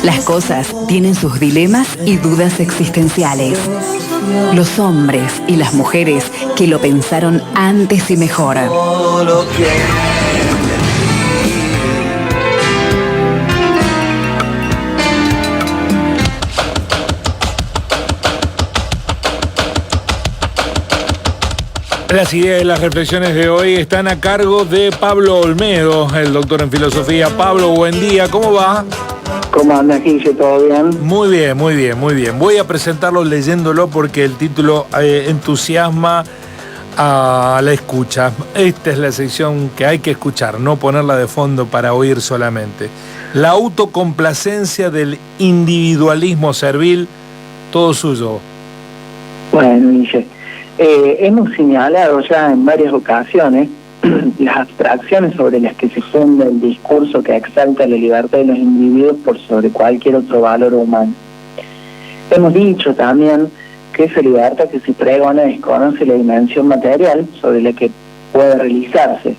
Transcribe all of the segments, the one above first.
Las cosas tienen sus dilemas y dudas existenciales. Los hombres y las mujeres que lo pensaron antes y mejor. Las ideas y las reflexiones de hoy están a cargo de Pablo Olmedo, el doctor en filosofía. Pablo, buen día, ¿cómo va? ¿Cómo anda, Gille? ¿Todo bien? Muy bien, muy bien, muy bien. Voy a presentarlo leyéndolo porque el título entusiasma a la escucha. Esta es la sección que hay que escuchar, no ponerla de fondo para oír solamente. La autocomplacencia del individualismo servil, todo suyo. Bueno, Gille, hemos señalado ya en varias ocasiones las abstracciones sobre las que se funda el discurso que exalta la libertad de los individuos por sobre cualquier otro valor humano. Hemos dicho también que esa libertad que se pregona desconoce la dimensión material sobre la que puede realizarse,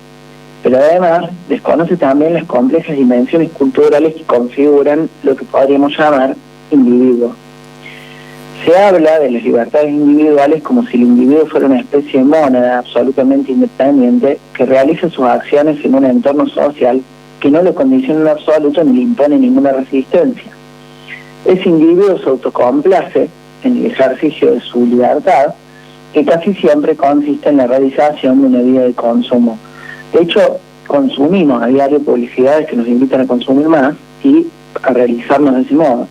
pero además desconoce también las complejas dimensiones culturales que configuran lo que podríamos llamar individuo. Se habla de las libertades individuales como si el individuo fuera una especie de mónada absolutamente independiente que realiza sus acciones en un entorno social que no lo condiciona en absoluto ni le impone ninguna resistencia. Ese individuo se autocomplace en el ejercicio de su libertad, que casi siempre consiste en la realización de una vida de consumo. De hecho, consumimos a diario publicidades que nos invitan a consumir más y a realizarnos de ese modo.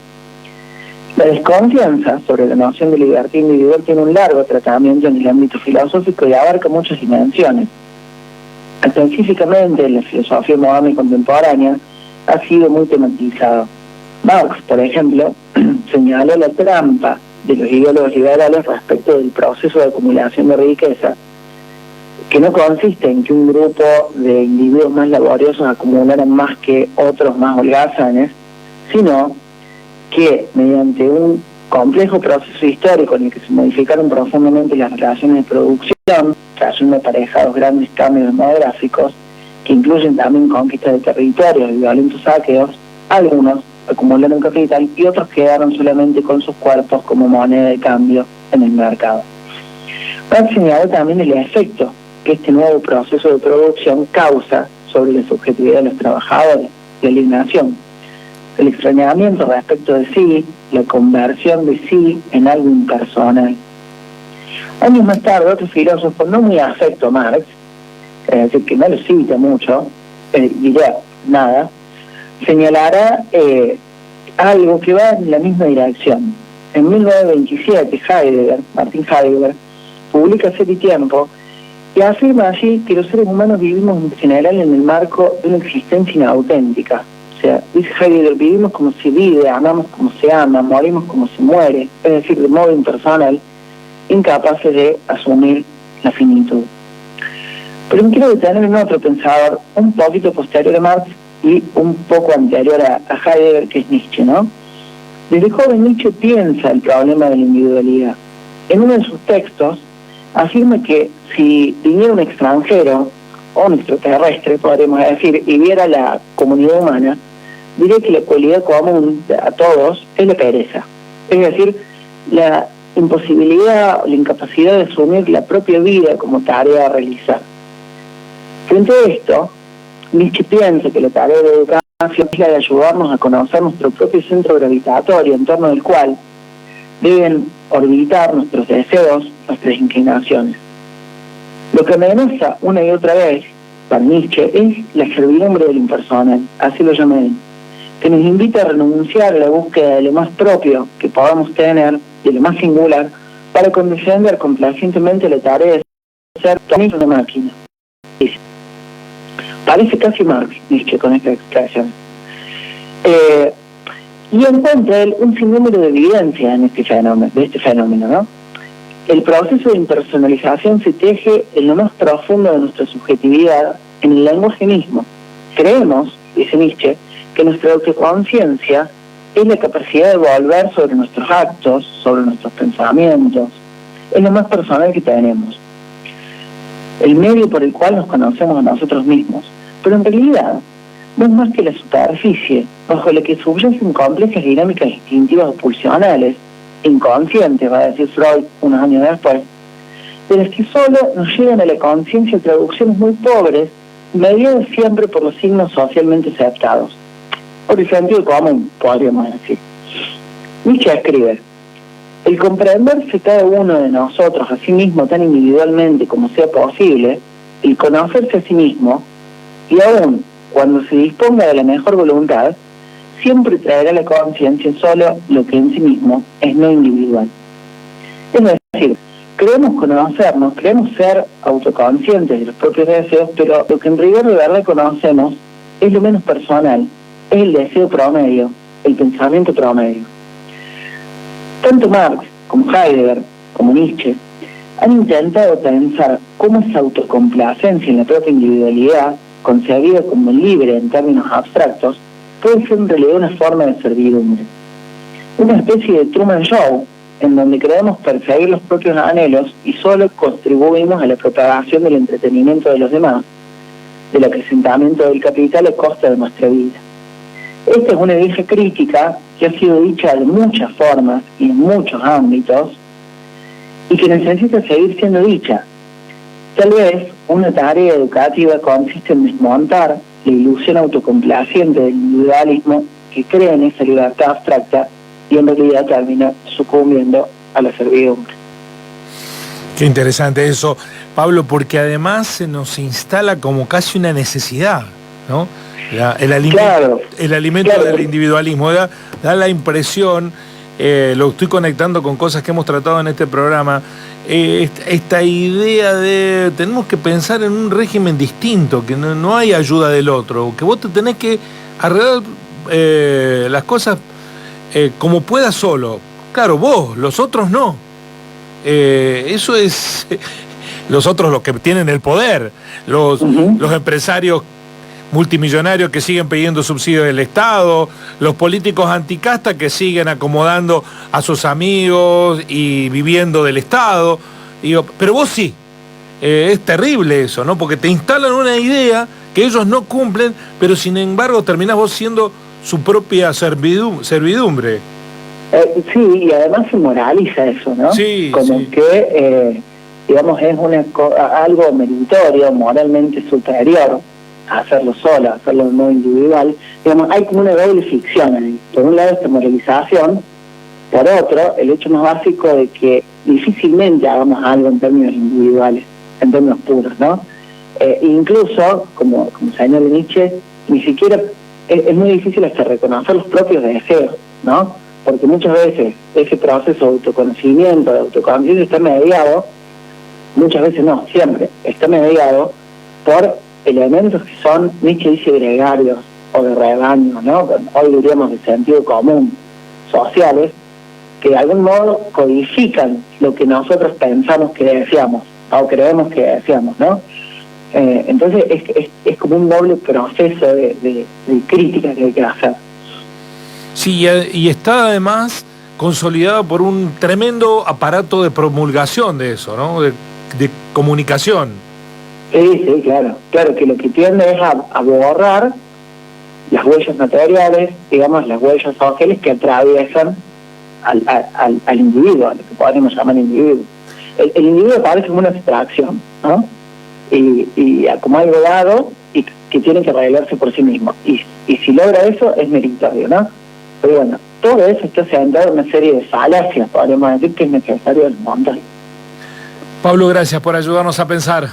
La desconfianza sobre la noción de libertad individual tiene un largo tratamiento en el ámbito filosófico y abarca muchas dimensiones. Específicamente en la filosofía moderna y contemporánea ha sido muy tematizado. Marx, por ejemplo, señaló la trampa de los ideólogos liberales respecto del proceso de acumulación de riqueza, que no consiste en que un grupo de individuos más laboriosos acumularan más que otros más holgazanes, sino que mediante un complejo proceso histórico en el que se modificaron profundamente las relaciones de producción, trayendo aparejados grandes cambios demográficos, que incluyen también conquistas de territorios y violentos saqueos, algunos acumularon capital y otros quedaron solamente con sus cuerpos como moneda de cambio en el mercado. Marx señaló también el efecto que este nuevo proceso de producción causa sobre la subjetividad de los trabajadores, la alienación, el extrañamiento respecto de sí, la conversión de sí en algo impersonal. Años más tarde, otro filósofo no muy afecto a Marx, es decir, que no lo cita mucho, dirá nada, señalará algo que va en la misma dirección. En 1927, Martin Heidegger, publica Ser y Tiempo, y afirma allí que los seres humanos vivimos en general en el marco de una existencia inauténtica. O sea, dice Heidegger, vivimos como se vive, amamos como se ama, morimos como se muere, es decir, de modo impersonal, incapaces de asumir la finitud. Pero me quiero detener en otro pensador, un poquito posterior a Marx y un poco anterior a Heidegger, que es Nietzsche, ¿no? Desde joven Nietzsche piensa el problema de la individualidad. En uno de sus textos afirma que si viniera un extranjero, o un extraterrestre, podríamos decir, y viera la comunidad humana, diría que la cualidad común a todos es la pereza. Es decir, la imposibilidad o la incapacidad de asumir la propia vida como tarea a realizar. Frente a esto, Nietzsche piensa que la tarea de educación es la de ayudarnos a conocer nuestro propio centro gravitatorio, en torno del cual deben orbitar nuestros deseos, nuestras inclinaciones. Lo que amenaza una y otra vez para Nietzsche es la servidumbre del impersonal, así lo llama él, que nos invita a renunciar a la búsqueda de lo más propio que podamos tener, de lo más singular, para condescender complacientemente la tarea de ser una máquina. Parece casi Marx, Nietzsche, con esta expresión. Y encuentra él un sinnúmero de evidencia en de este fenómeno, ¿no? El proceso de impersonalización se teje en lo más profundo de nuestra subjetividad, en el lenguaje mismo. Creemos, dice Nietzsche, que nuestra autoconciencia es la capacidad de volver sobre nuestros actos, sobre nuestros pensamientos, es lo más personal que tenemos. El medio por el cual nos conocemos a nosotros mismos. pero en realidad no es más que la superficie bajo la que subyacen complejas dinámicas instintivas o pulsionales, inconscientes, va a decir Freud unos años después, de las que solo nos llegan a la conciencia traducciones muy pobres, mediadas siempre por los signos socialmente aceptados, por el sentido común, podríamos decir. Nietzsche escribe: el comprenderse cada uno de nosotros a sí mismo tan individualmente como sea posible, el conocerse a sí mismo, y aún cuando se disponga de la mejor voluntad, siempre traerá a la conciencia solo lo que en sí mismo es no individual. Es decir, creemos conocernos, creemos ser autoconscientes de los propios deseos, pero lo que en rigor de verdad conocemos es lo menos personal, es el deseo promedio, el pensamiento promedio. Tanto Marx como Heidegger, como Nietzsche, han intentado pensar cómo esa autocomplacencia en la propia individualidad, concebida como libre en términos abstractos, puede ser en realidad una forma de servidumbre. Una especie de Truman Show, en donde creemos perseguir los propios anhelos y solo contribuimos a la propagación del entretenimiento de los demás, del acrecentamiento del capital a costa de nuestra vida. Esta es una vieja crítica que ha sido dicha de muchas formas y en muchos ámbitos y que necesita seguir siendo dicha. Tal vez una tarea educativa consiste en desmontar la ilusión autocomplaciente del individualismo que cree en esa libertad abstracta y en realidad termina sucumbiendo a la servidumbre. Qué interesante eso, Pablo, porque además se nos instala como casi una necesidad, ¿no? El alimento claro. del individualismo da la impresión, lo estoy conectando con cosas que hemos tratado en este programa, esta idea de tenemos que pensar en un régimen distinto, que no hay ayuda del otro, que vos te tenés que arreglar las cosas como puedas solo. Claro, vos, los otros no. Eso es los otros, los que tienen el poder, los empresarios multimillonarios que siguen pidiendo subsidios del Estado, los políticos anticasta que siguen acomodando a sus amigos y viviendo del Estado. Digo, pero vos sí, es terrible eso, ¿no? Porque te instalan una idea que ellos no cumplen, pero sin embargo terminás vos siendo su propia servidumbre. Sí, y además se moraliza eso, ¿no? Sí, como sí. que, digamos, es algo meritorio, moralmente superior hacerlo solo, hacerlo de modo individual. Digamos, hay como una doble ficción ahí. Por un lado esta moralización, por otro, el hecho más básico de que difícilmente hagamos algo en términos individuales, en términos puros, ¿no? Incluso, como señala Nietzsche, ni siquiera es muy difícil hasta reconocer los propios deseos, ¿no? Porque muchas veces ese proceso de autoconocimiento, de autoconciencia está mediado, muchas veces no, siempre, está mediado por elementos que son, Nietzsche dice, gregarios o de rebaño, ¿no? Hoy diríamos de sentido común, sociales, que de algún modo codifican lo que nosotros pensamos que deseamos o creemos que deseamos, ¿no? Entonces es como un doble proceso de crítica que hay que hacer. Sí, y está además consolidado por un tremendo aparato de promulgación de eso, ¿no? De comunicación. Sí, claro que lo que tiende es a borrar las huellas materiales, digamos, las huellas sociales que atraviesan al individuo, a lo que podríamos llamar individuo. El individuo parece como una abstracción, ¿no? Y como algo dado y que tiene que arreglarse por sí mismo. Y si logra eso, es meritorio, ¿no? Pero bueno, todo eso está centrado en una serie de falacias, podríamos decir, que es necesario desmontar. Pablo, gracias por ayudarnos a pensar.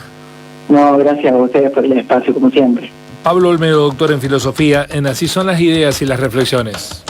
No, gracias a ustedes por el espacio, como siempre. Pablo Olmedo, doctor en filosofía, en Así son las ideas y las reflexiones.